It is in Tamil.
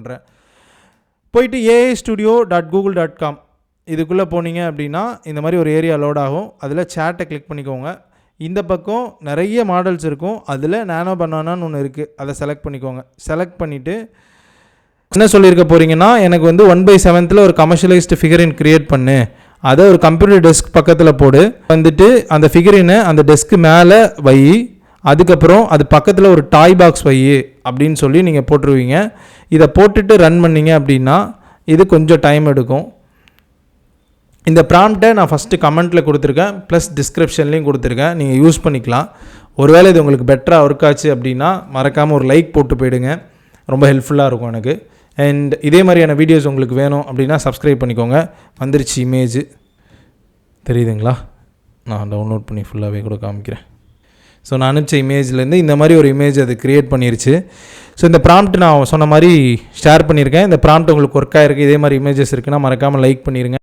பண்ணுறேன். போயிட்டு aistudio.google.com இதுக்குள்ளே போனீங்க அப்படின்னா இந்த மாதிரி ஒரு ஏரியா லோட் ஆகும். அதில் சேட்டை கிளிக் பண்ணிக்கோங்க. இந்த பக்கம் நிறைய மாடல்ஸ் இருக்கும். அதில் நானோ பனானான்னு ஒன்று இருக்குது, அதை செலக்ட் பண்ணிக்கோங்க. செலக்ட் பண்ணிவிட்டு என்ன சொல்லியிருக்க போகிறீங்கன்னா, எனக்கு வந்து 1/7 ஒரு கமர்ஷியலைஸ்டு ஃபிகரின் க்ரியேட் பண்ணு, அதை ஒரு கம்ப்யூட்டர் டெஸ்க் பக்கத்தில் போடு, வந்துட்டு அந்த ஃபிகரினை அந்த டெஸ்க்கு மேலே வை, அதுக்கப்புறம் அது பக்கத்தில் ஒரு டாய் பாக்ஸ் வை அப்படின்னு சொல்லி நீங்கள் போட்டுருவீங்க. இதை போட்டுட்டு ரன் பண்ணிங்க அப்படின்னா இது கொஞ்சம் டைம் எடுக்கும். இந்த ப்ராம்ப்டை நான் ஃபஸ்ட்டு கமெண்ட்டில் கொடுத்துருக்கேன், ப்ளஸ் டிஸ்கிரிப்ஷன்லேயும் கொடுத்துருக்கேன். நீங்கள் யூஸ் பண்ணிக்கலாம். ஒருவேளை இது உங்களுக்கு பெட்டராக ஒர்க் ஆச்சு அப்படின்னா மறக்காமல் ஒரு லைக் போட்டு போயிடுங்க, ரொம்ப ஹெல்ப்ஃபுல்லாக இருக்கும் எனக்கு. அண்ட் இதே மாதிரியான வீடியோஸ் உங்களுக்கு வேணும் அப்படின்னா சப்ஸ்கிரைப் பண்ணிக்கோங்க. வந்துருச்சு இமேஜ், தெரியுதுங்களா? நான் டவுன்லோட் பண்ணி ஃபுல்லாகவே கூட காமிக்கிறேன். ஸோ நான் அனுப்பிச்ச இமேஜ்லேருந்து இந்த மாதிரி ஒரு இமேஜ் அது க்ரியேட் பண்ணிருச்சு. ஸோ இந்த ப்ராம்ப்ட் நான் சொன்ன மாதிரி ஷேர் பண்ணியிருக்கேன். இந்த ப்ராம்ப்ட் உங்களுக்கு ஒர்க் ஆகிருக்கு, இதே மாதிரி இமேஜஸ் இருக்குன்னா மறக்காமல் லைக் பண்ணிடுங்க.